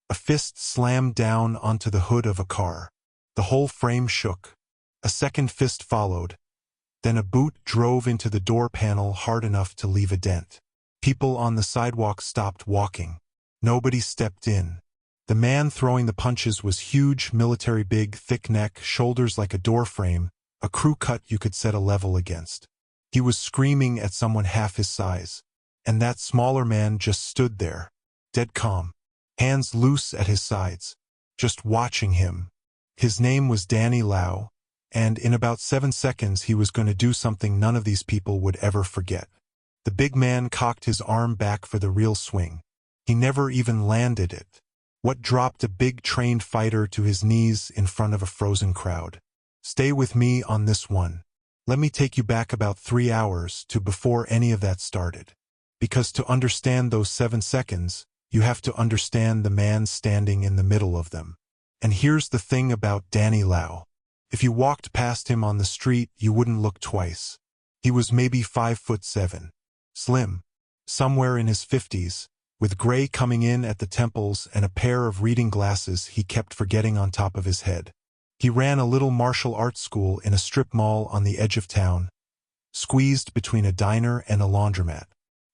A fist slammed down onto the hood of a car. The whole frame shook. A second fist followed. Then a boot drove into the door panel hard enough to leave a dent. People on the sidewalk stopped walking. Nobody stepped in. The man throwing the punches was huge, military big, thick neck, shoulders like a door frame, a crew cut you could set a level against. He was screaming at someone half his size. And that smaller man just stood there, dead calm, hands loose at his sides, just watching him. His name was Danny Lau, and in about 7 seconds he was going to do something none of these people would ever forget. The big man cocked his arm back for the real swing. He never even landed it. What dropped a big trained fighter to his knees in front of a frozen crowd? Stay with me on this one. Let me take you back about 3 hours to before any of that started. Because to understand those 7 seconds, you have to understand the man standing in the middle of them. And here's the thing about Danny Lau. If you walked past him on the street, you wouldn't look twice. He was maybe 5'7", slim, somewhere in his 50s, with gray coming in at the temples and a pair of reading glasses he kept forgetting on top of his head. He ran a little martial arts school in a strip mall on the edge of town, squeezed between a diner and a laundromat.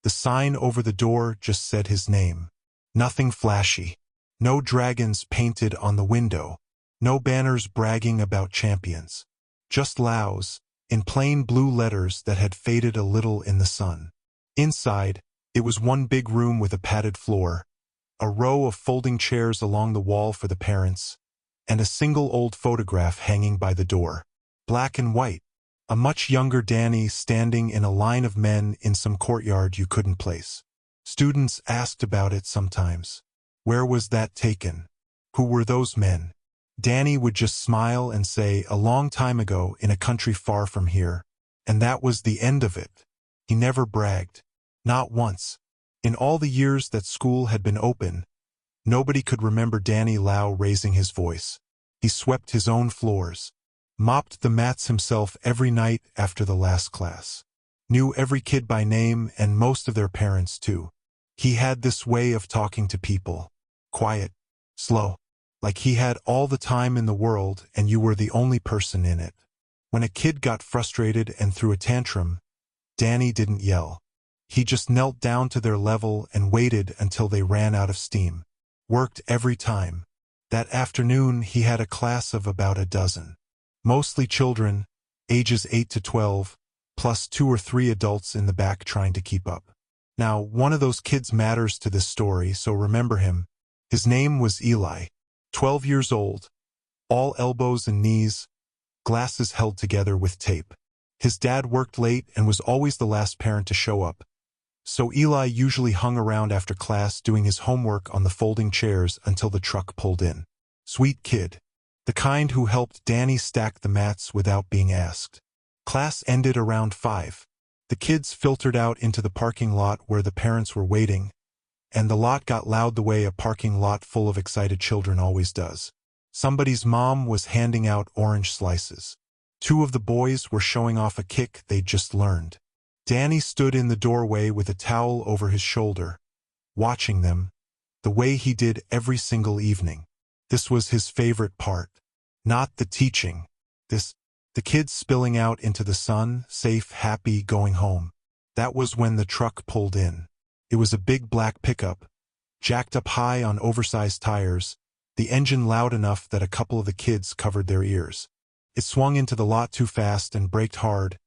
The sign over the door just said his name. Nothing flashy. No dragons painted on the window. No banners bragging about champions. Just Lau's, in plain blue letters that had faded a little in the sun. Inside, it was one big room with a padded floor, a row of folding chairs along the wall for the parents, and a single old photograph hanging by the door. Black and white. A much younger Danny standing in a line of men in some courtyard you couldn't place. Students asked about it sometimes. Where was that taken? Who were those men? Danny would just smile and say, a long time ago in a country far from here. And that was the end of it. He never bragged. Not once. In all the years that school had been open, nobody could remember Danny Lau raising his voice. He swept his own floors. Mopped the mats himself every night after the last class. Knew every kid by name and most of their parents too. He had this way of talking to people. Quiet. Slow. Like he had all the time in the world and you were the only person in it. When a kid got frustrated and threw a tantrum, Danny didn't yell. He just knelt down to their level and waited until they ran out of steam. Worked every time. That afternoon he had a class of about a dozen. Mostly children, ages 8 to 12, plus 2 or 3 adults in the back trying to keep up. Now, one of those kids matters to this story, so remember him. His name was Eli, 12 years old, all elbows and knees, glasses held together with tape. His dad worked late and was always the last parent to show up, so Eli usually hung around after class doing his homework on the folding chairs until the truck pulled in. Sweet kid. The kind who helped Danny stack the mats without being asked. Class ended around 5. The kids filtered out into the parking lot where the parents were waiting, and the lot got loud the way a parking lot full of excited children always does. Somebody's mom was handing out orange slices. 2 of the boys were showing off a kick they'd just learned. Danny stood in the doorway with a towel over his shoulder, watching them, the way he did every single evening. This was his favorite part. Not the teaching. The kids spilling out into the sun, safe, happy, going home. That was when the truck pulled in. It was a big black pickup, jacked up high on oversized tires, the engine loud enough that a couple of the kids covered their ears. It swung into the lot too fast and braked hard,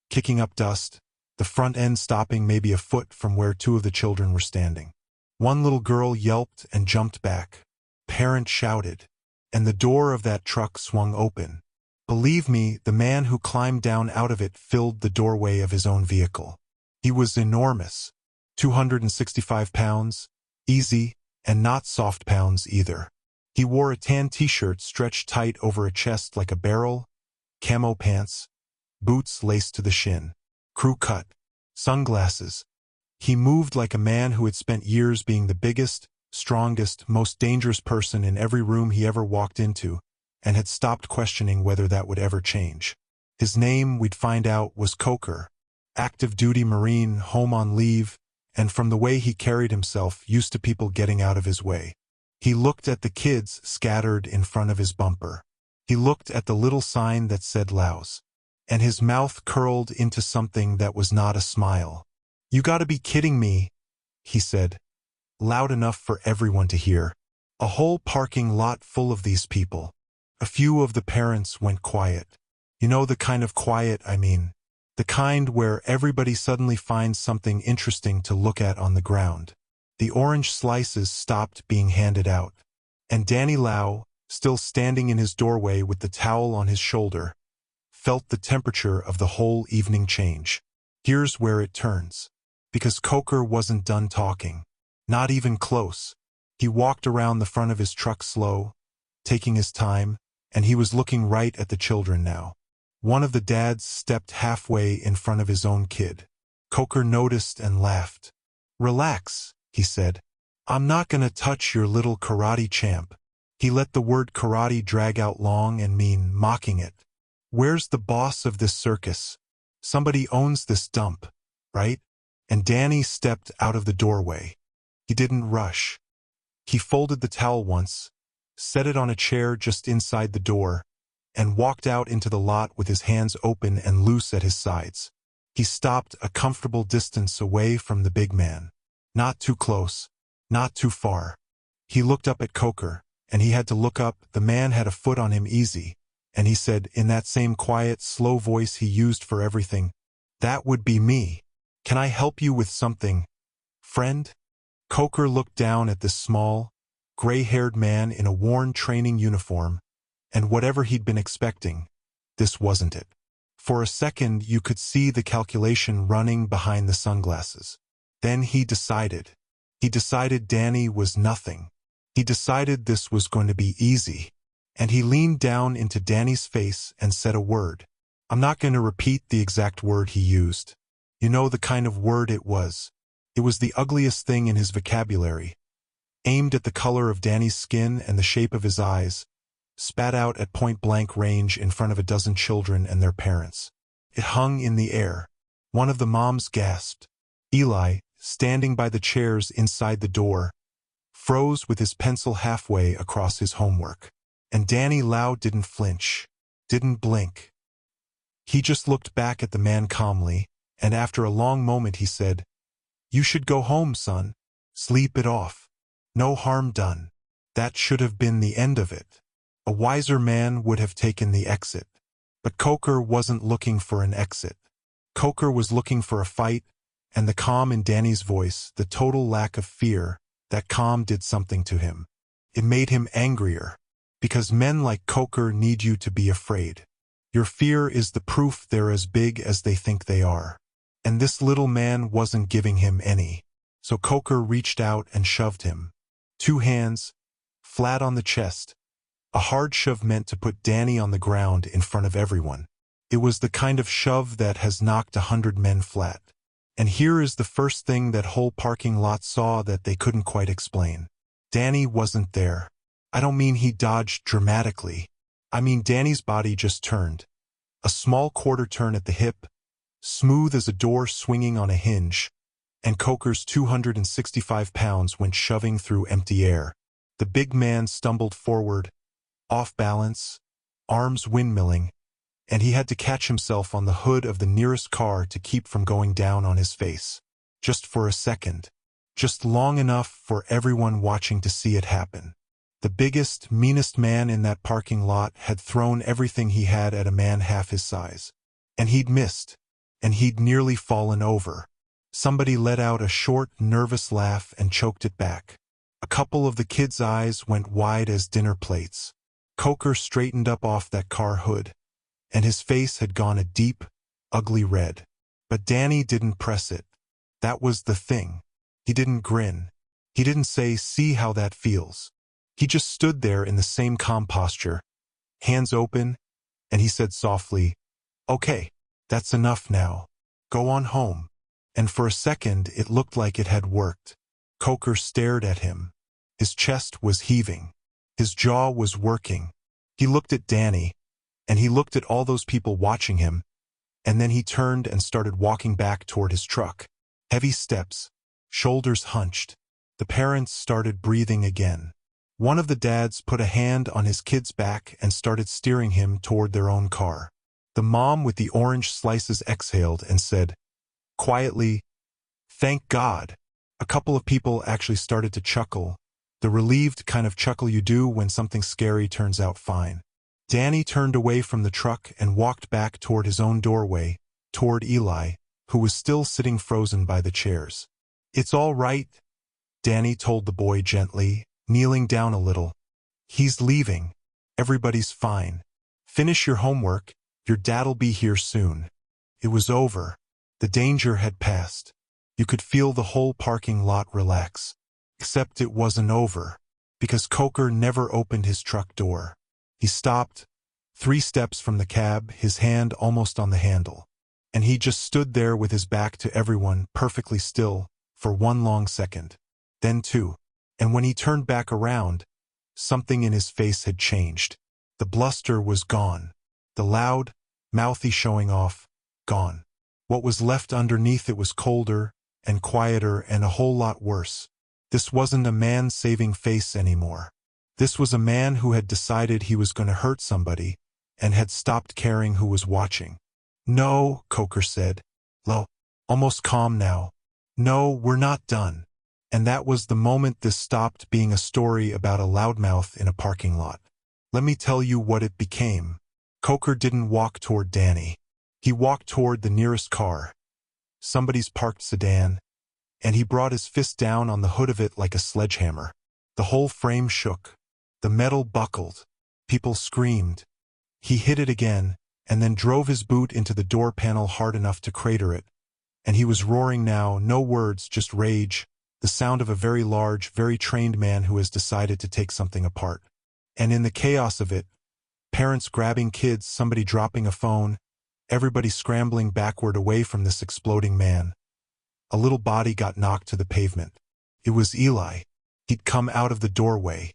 kicking up dust, the front end stopping maybe a foot from where 2 of the children were standing. One little girl yelped and jumped back. Parent shouted, and the door of that truck swung open. Believe me, the man who climbed down out of it filled the doorway of his own vehicle. He was enormous, 265 pounds, easy, and not soft pounds either. He wore a tan t-shirt stretched tight over a chest like a barrel, camo pants, boots laced to the shin, crew cut, sunglasses. He moved like a man who had spent years being the biggest, strongest, most dangerous person in every room he ever walked into, and had stopped questioning whether that would ever change. His name, we'd find out, was Coker, active-duty Marine, home on leave, and from the way he carried himself, used to people getting out of his way. He looked at the kids scattered in front of his bumper. He looked at the little sign that said Laos. And his mouth curled into something that was not a smile. "You gotta be kidding me," he said, loud enough for everyone to hear. A whole parking lot full of these people. A few of the parents went quiet. You know the kind of quiet I mean. The kind where everybody suddenly finds something interesting to look at on the ground. The orange slices stopped being handed out. And Danny Lau, still standing in his doorway with the towel on his shoulder, felt the temperature of the whole evening change. Here's where it turns. Because Coker wasn't done talking. Not even close. He walked around the front of his truck slow, taking his time, and he was looking right at the children now. One of the dads stepped halfway in front of his own kid. Coker noticed and laughed. "Relax," he said. "I'm not gonna touch your little karate champ." He let the word karate drag out long and mean, mocking it. "Where's the boss of this circus? Somebody owns this dump, right?" And Danny stepped out of the doorway. He didn't rush. He folded the towel once, set it on a chair just inside the door, and walked out into the lot with his hands open and loose at his sides. He stopped a comfortable distance away from the big man. Not too close, not too far. He looked up at Coker, and he had to look up. The man had a foot on him easy, and he said in that same quiet, slow voice he used for everything, "That would be me. Can I help you with something, friend?" Coker looked down at this small, gray-haired man in a worn training uniform, and whatever he'd been expecting, this wasn't it. For a second you could see the calculation running behind the sunglasses. Then he decided. He decided Danny was nothing. He decided this was going to be easy. And he leaned down into Danny's face and said a word. I'm not going to repeat the exact word he used. You know the kind of word it was. It was the ugliest thing in his vocabulary. Aimed at the color of Danny's skin and the shape of his eyes, spat out at point-blank range in front of a dozen children and their parents. It hung in the air. One of the moms gasped. Eli, standing by the chairs inside the door, froze with his pencil halfway across his homework. And Danny Lau didn't flinch, didn't blink. He just looked back at the man calmly, and after a long moment he said, "You should go home, son. Sleep it off. No harm done." That should have been the end of it. A wiser man would have taken the exit. But Coker wasn't looking for an exit. Coker was looking for a fight, and the calm in Danny's voice, the total lack of fear, that calm did something to him. It made him angrier. Because men like Coker need you to be afraid. Your fear is the proof they're as big as they think they are. And this little man wasn't giving him any. So Coker reached out and shoved him. 2 hands, flat on the chest. A hard shove meant to put Danny on the ground in front of everyone. It was the kind of shove that has knocked 100 men flat. And here is the first thing that whole parking lot saw that they couldn't quite explain. Danny wasn't there. I don't mean he dodged dramatically. I mean Danny's body just turned. A small quarter turn at the hip, smooth as a door swinging on a hinge, and Coker's 265 pounds went shoving through empty air. The big man stumbled forward, off balance, arms windmilling, and he had to catch himself on the hood of the nearest car to keep from going down on his face. Just for a second. Just long enough for everyone watching to see it happen. The biggest, meanest man in that parking lot had thrown everything he had at a man half his size. And he'd missed. And he'd nearly fallen over. Somebody let out a short, nervous laugh and choked it back. A couple of the kids' eyes went wide as dinner plates. Coker straightened up off that car hood, and his face had gone a deep, ugly red. But Danny didn't press it. That was the thing. He didn't grin. He didn't say, "See how that feels." He just stood there in the same calm posture, hands open, and he said softly, "Okay, that's enough now. Go on home." And for a second it looked like it had worked. Coker stared at him. His chest was heaving. His jaw was working. He looked at Danny, and he looked at all those people watching him, and then he turned and started walking back toward his truck. Heavy steps, shoulders hunched. The parents started breathing again. One of the dads put a hand on his kid's back and started steering him toward their own car. The mom with the orange slices exhaled and said, quietly, "Thank God." A couple of people actually started to chuckle, the relieved kind of chuckle you do when something scary turns out fine. Danny turned away from the truck and walked back toward his own doorway, toward Eli, who was still sitting frozen by the chairs. "It's all right," Danny told the boy gently, kneeling down a little. "He's leaving. Everybody's fine. Finish your homework, your dad'll be here soon." It was over. The danger had passed. You could feel the whole parking lot relax. Except it wasn't over, because Coker never opened his truck door. He stopped, 3 steps from the cab, his hand almost on the handle. And he just stood there with his back to everyone, perfectly still, for 1 long second. Then 2. And when he turned back around, something in his face had changed. The bluster was gone. The loud, mouthy showing off, gone. What was left underneath it was colder and quieter and a whole lot worse. This wasn't a man-saving face anymore. This was a man who had decided he was going to hurt somebody and had stopped caring who was watching. "No," Coker said, low, almost calm now. "No, we're not done." And that was the moment this stopped being a story about a loudmouth in a parking lot. Let me tell you what it became. Coker didn't walk toward Danny. He walked toward the nearest car, somebody's parked sedan, and he brought his fist down on the hood of it like a sledgehammer. The whole frame shook. The metal buckled. People screamed. He hit it again, and then drove his boot into the door panel hard enough to crater it. And he was roaring now, no words, just rage, the sound of a very large, very trained man who has decided to take something apart. And in the chaos of it, parents grabbing kids, somebody dropping a phone, everybody scrambling backward away from this exploding man. A little body got knocked to the pavement. It was Eli. He'd come out of the doorway.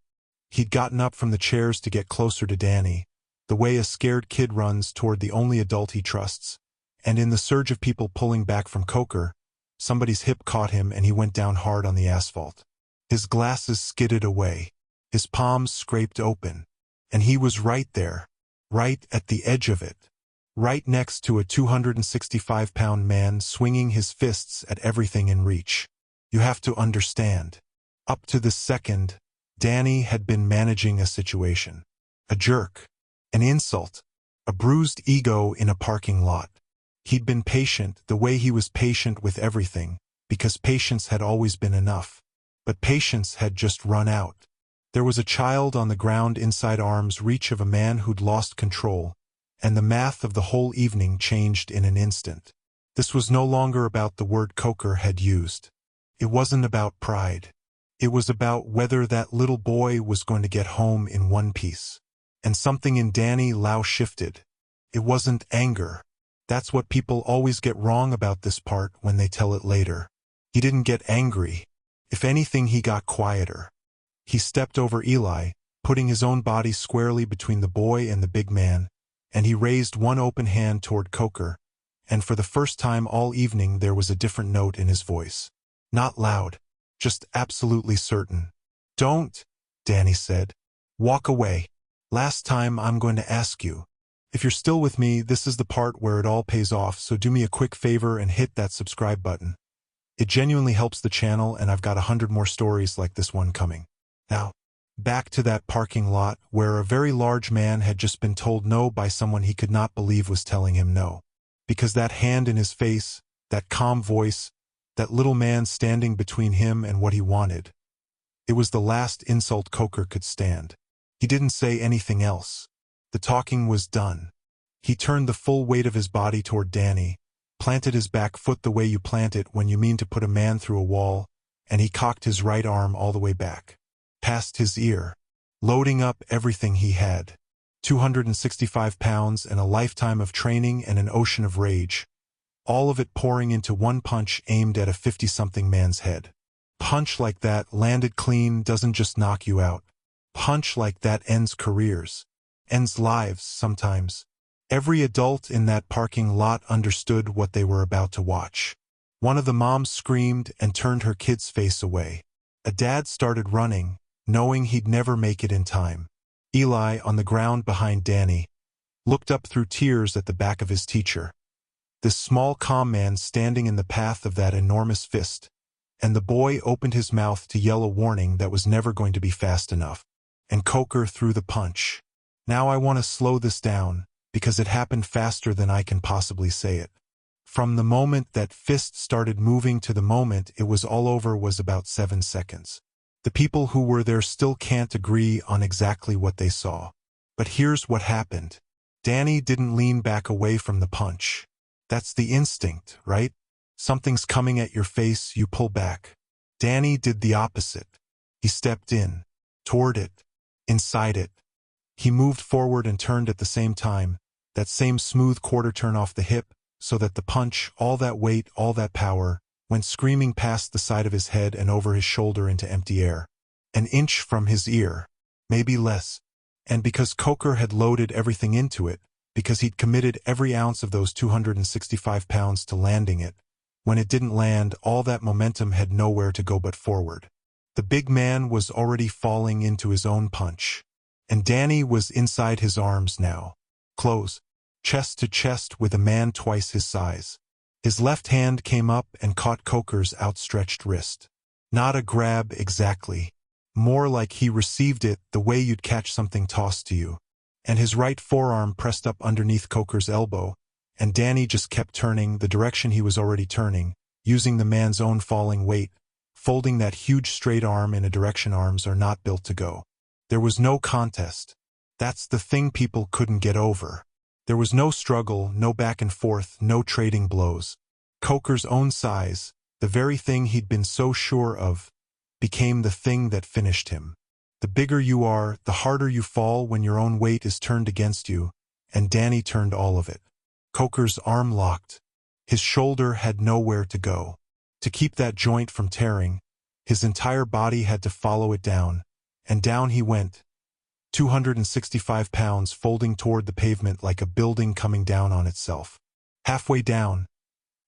He'd gotten up from the chairs to get closer to Danny, the way a scared kid runs toward the only adult he trusts. And in the surge of people pulling back from Coker, somebody's hip caught him and he went down hard on the asphalt. His glasses skidded away. His palms scraped open. And he was right there, right at the edge of it, right next to a 265-pound man swinging his fists at everything in reach. You have to understand. Up to this second, Danny had been managing a situation. A jerk. An insult. A bruised ego in a parking lot. He'd been patient the way he was patient with everything, because patience had always been enough. But patience had just run out. There was a child on the ground inside arm's reach of a man who'd lost control, and the math of the whole evening changed in an instant. This was no longer about the word Coker had used. It wasn't about pride. It was about whether that little boy was going to get home in one piece. And something in Danny Lau shifted. It wasn't anger. That's what people always get wrong about this part when they tell it later. He didn't get angry. If anything, he got quieter. He stepped over Eli, putting his own body squarely between the boy and the big man, and he raised one open hand toward Coker, and for the first time all evening there was a different note in his voice. Not loud, just absolutely certain. "Don't," Danny said. "Walk away. Last time I'm going to ask you. If you're still with me, this is the part where it all pays off, so do me a quick favor and hit that subscribe button. It genuinely helps the channel, and I've got 100 more stories like this one coming." Now, back to that parking lot where a very large man had just been told no by someone he could not believe was telling him no. Because that hand in his face, that calm voice, that little man standing between him and what he wanted. It was the last insult Coker could stand. He didn't say anything else. The talking was done. He turned the full weight of his body toward Danny, planted his back foot the way you plant it when you mean to put a man through a wall, and he cocked his right arm all the way back, past his ear, loading up everything he had. 265 pounds and a lifetime of training and an ocean of rage. All of it pouring into one punch aimed at a 50-something man's head. Punch like that landed clean doesn't just knock you out. Punch like that ends careers. Ends lives, sometimes. Every adult in that parking lot understood what they were about to watch. One of the moms screamed and turned her kid's face away. A dad started running, knowing he'd never make it in time. Eli, on the ground behind Danny, looked up through tears at the back of his teacher. This small calm man standing in the path of that enormous fist, and the boy opened his mouth to yell a warning that was never going to be fast enough. And Coker threw the punch. Now I want to slow this down, because it happened faster than I can possibly say it. From the moment that fist started moving to the moment it was all over was about 7 seconds. The people who were there still can't agree on exactly what they saw. But here's what happened. Danny didn't lean back away from the punch. That's the instinct, right? Something's coming at your face, you pull back. Danny did the opposite. He stepped in, toward it, inside it. He moved forward and turned at the same time, that same smooth quarter turn off the hip, so that the punch, all that weight, all that power, went screaming past the side of his head and over his shoulder into empty air. An inch from his ear, maybe less. And because Coker had loaded everything into it, because he'd committed every ounce of those 265 pounds to landing it, when it didn't land, all that momentum had nowhere to go but forward. The big man was already falling into his own punch. And Danny was inside his arms now, close, chest to chest with a man twice his size. His left hand came up and caught Coker's outstretched wrist. Not a grab exactly. More like he received it the way you'd catch something tossed to you. And his right forearm pressed up underneath Coker's elbow, and Danny just kept turning the direction he was already turning, using the man's own falling weight, folding that huge straight arm in a direction arms are not built to go. There was no contest. That's the thing people couldn't get over. There was no struggle, no back and forth, no trading blows. Coker's own size, the very thing he'd been so sure of, became the thing that finished him. The bigger you are, the harder you fall when your own weight is turned against you, and Danny turned all of it. Coker's arm locked. His shoulder had nowhere to go. To keep that joint from tearing, his entire body had to follow it down, and down he went, 265 pounds folding toward the pavement like a building coming down on itself. Halfway down,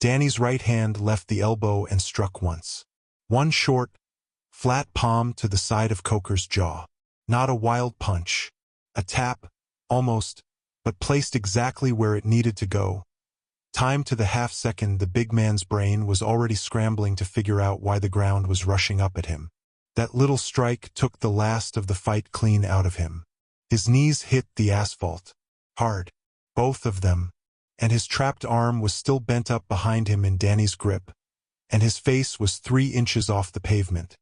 Danny's right hand left the elbow and struck once. One short, flat palm to the side of Coker's jaw. Not a wild punch. A tap, almost, but placed exactly where it needed to go. Time to the half-second the big man's brain was already scrambling to figure out why the ground was rushing up at him. That little strike took the last of the fight clean out of him. His knees hit the asphalt. Hard. Both of them. And his trapped arm was still bent up behind him in Danny's grip. And his face was 3 inches off the pavement.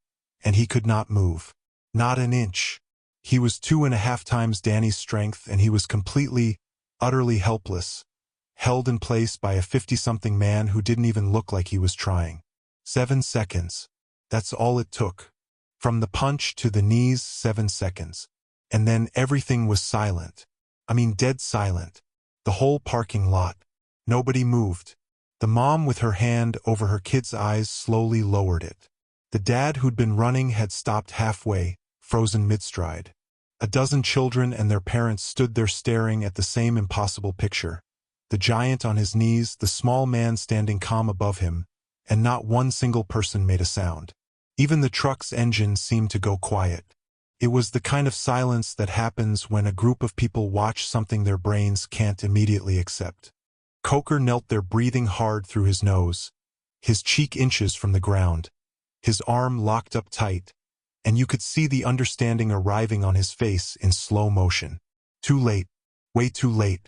And he could not move. Not an inch. He was 2.5 times Danny's strength and he was completely, utterly helpless. Held in place by a 50-something man who didn't even look like he was trying. 7 seconds. That's all it took. From the punch to the knees, 7 seconds. And then everything was silent. I mean dead silent. The whole parking lot. Nobody moved. The mom with her hand over her kid's eyes slowly lowered it. The dad who'd been running had stopped halfway, frozen mid-stride. A dozen children and their parents stood there staring at the same impossible picture. The giant on his knees, the small man standing calm above him, and not one single person made a sound. Even the truck's engine seemed to go quiet. It was the kind of silence that happens when a group of people watch something their brains can't immediately accept. Coker knelt there breathing hard through his nose, his cheek inches from the ground, his arm locked up tight, and you could see the understanding arriving on his face in slow motion. Too late. Way too late.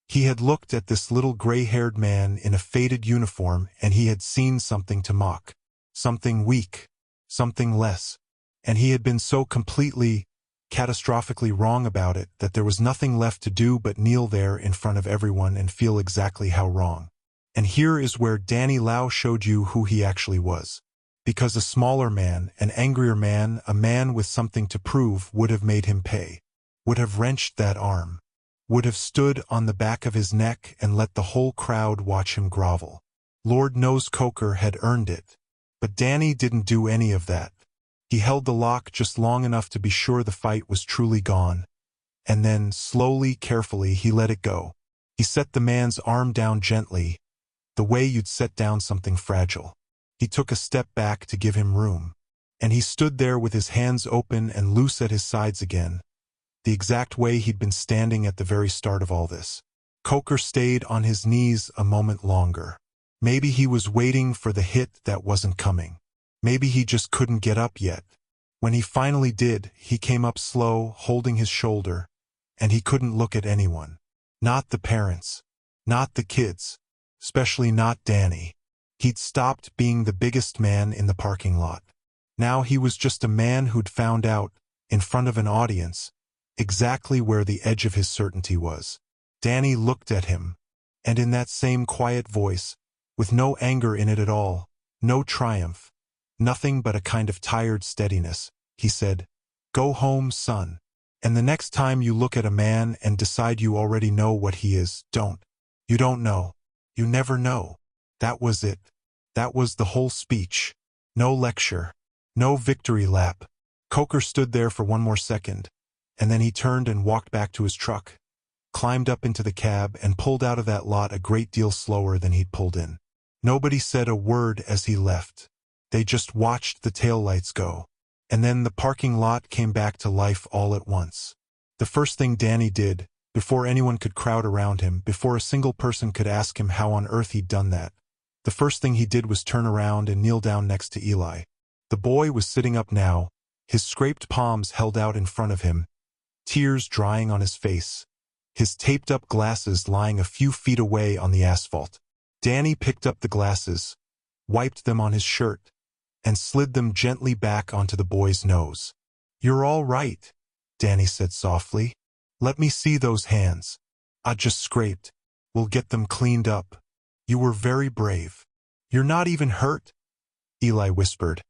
He had looked at this little gray-haired man in a faded uniform and he had seen something to mock. Something weak. Something less. And he had been so completely, catastrophically wrong about it that there was nothing left to do but kneel there in front of everyone and feel exactly how wrong. And here is where Danny Lau showed you who he actually was. Because a smaller man, an angrier man, a man with something to prove would have made him pay. Would have wrenched that arm. Would have stood on the back of his neck and let the whole crowd watch him grovel. Lord knows Coker had earned it. But Danny didn't do any of that. He held the lock just long enough to be sure the fight was truly gone. And then, slowly, carefully, he let it go. He set the man's arm down gently, the way you'd set down something fragile. He took a step back to give him room. And he stood there with his hands open and loose at his sides again, the exact way he'd been standing at the very start of all this. Coker stayed on his knees a moment longer. Maybe he was waiting for the hit that wasn't coming. Maybe he just couldn't get up yet. When he finally did, he came up slow, holding his shoulder, and he couldn't look at anyone. Not the parents. Not the kids. Especially not Danny. He'd stopped being the biggest man in the parking lot. Now he was just a man who'd found out, in front of an audience, exactly where the edge of his certainty was. Danny looked at him, and in that same quiet voice, with no anger in it at all, no triumph, nothing but a kind of tired steadiness, he said, "Go home, son. And the next time you look at a man and decide you already know what he is, don't. You don't know. You never know." That was it. That was the whole speech. No lecture. No victory lap. Coker stood there for one more second, and then he turned and walked back to his truck, climbed up into the cab, and pulled out of that lot a great deal slower than he'd pulled in. Nobody said a word as he left. They just watched the taillights go. And then the parking lot came back to life all at once. The first thing Danny did, before anyone could crowd around him, before a single person could ask him how on earth he'd done that, the first thing he did was turn around and kneel down next to Eli. The boy was sitting up now, his scraped palms held out in front of him, tears drying on his face, his taped-up glasses lying a few feet away on the asphalt. Danny picked up the glasses, wiped them on his shirt, and slid them gently back onto the boy's nose. "You're all right," Danny said softly. "Let me see those hands. I just scraped. We'll get them cleaned up. You were very brave." "You're not even hurt?" Eli whispered,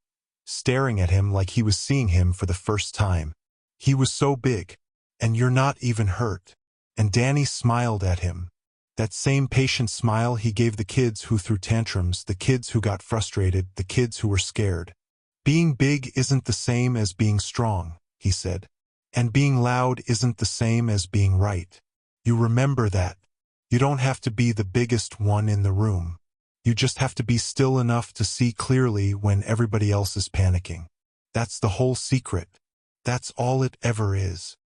staring at him like he was seeing him for the first time. He was so big. "And you're not even hurt." And Danny smiled at him. That same patient smile he gave the kids who threw tantrums, the kids who got frustrated, the kids who were scared. "Being big isn't the same as being strong," he said. "And being loud isn't the same as being right. You remember that. You don't have to be the biggest one in the room. You just have to be still enough to see clearly when everybody else is panicking. That's the whole secret. That's all it ever is."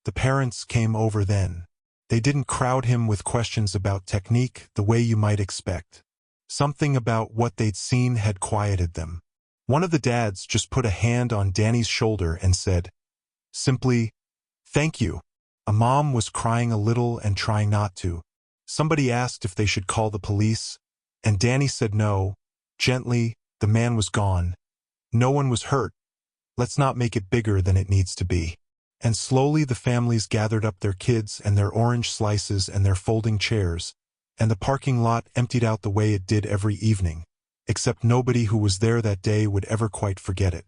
The parents came over then. They didn't crowd him with questions about technique the way you might expect. Something about what they'd seen had quieted them. One of the dads just put a hand on Danny's shoulder and said, simply, "Thank you." A mom was crying a little and trying not to. Somebody asked if they should call the police, and Danny said no. Gently, the man was gone. No one was hurt. Let's not make it bigger than it needs to be. And slowly the families gathered up their kids and their orange slices and their folding chairs, and the parking lot emptied out the way it did every evening, except nobody who was there that day would ever quite forget it.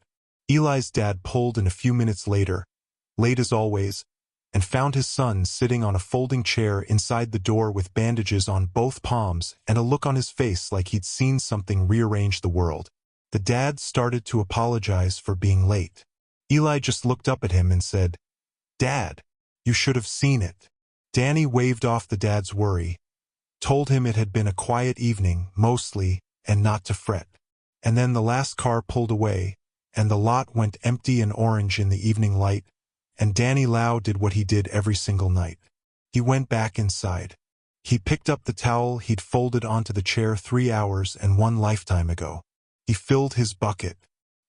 Eli's dad pulled in a few minutes later, late as always, and found his son sitting on a folding chair inside the door with bandages on both palms and a look on his face like he'd seen something rearrange the world. The dad started to apologize for being late. Eli just looked up at him and said, "Dad, you should have seen it." Danny waved off the dad's worry, told him it had been a quiet evening, mostly, and not to fret. And then the last car pulled away, and the lot went empty and orange in the evening light, and Danny Lau did what he did every single night. He went back inside. He picked up the towel he'd folded onto the chair 3 hours and 1 lifetime ago. He filled his bucket,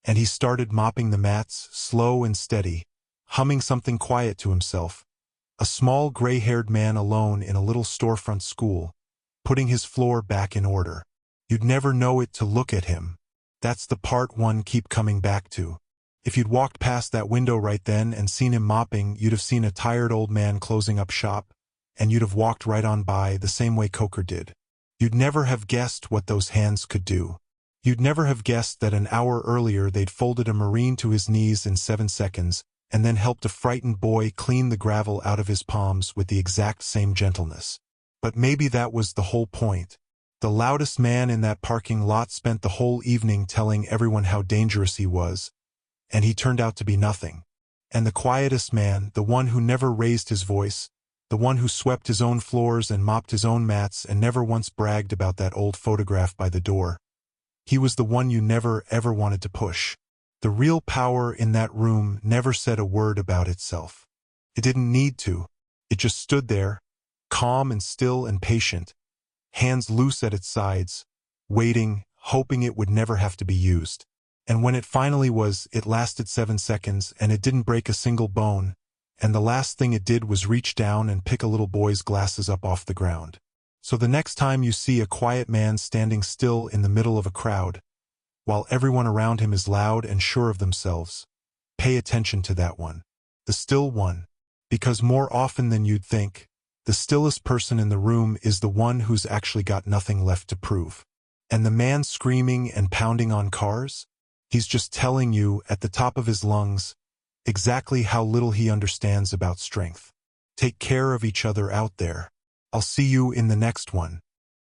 and he started mopping the mats, slow and steady, humming something quiet to himself, a small gray-haired man alone in a little storefront school, putting his floor back in order. You'd never know it to look at him. That's the part one keep coming back to. If you'd walked past that window right then and seen him mopping, you'd have seen a tired old man closing up shop, and you'd have walked right on by the same way Coker did. You'd never have guessed what those hands could do. You'd never have guessed that an hour earlier they'd folded a Marine to his knees in 7 seconds and then helped a frightened boy clean the gravel out of his palms with the exact same gentleness. But maybe that was the whole point. The loudest man in that parking lot spent the whole evening telling everyone how dangerous he was, and he turned out to be nothing. And the quietest man, the one who never raised his voice, the one who swept his own floors and mopped his own mats and never once bragged about that old photograph by the door, he was the one you never ever wanted to push. The real power in that room never said a word about itself. It didn't need to. It just stood there, calm and still and patient, hands loose at its sides, waiting, hoping it would never have to be used. And when it finally was, it lasted 7 seconds, and it didn't break a single bone, and the last thing it did was reach down and pick a little boy's glasses up off the ground. So the next time you see a quiet man standing still in the middle of a crowd, while everyone around him is loud and sure of themselves, pay attention to that one. The still one. Because more often than you'd think, the stillest person in the room is the one who's actually got nothing left to prove. And the man screaming and pounding on cars? He's just telling you, at the top of his lungs, exactly how little he understands about strength. Take care of each other out there. I'll see you in the next one.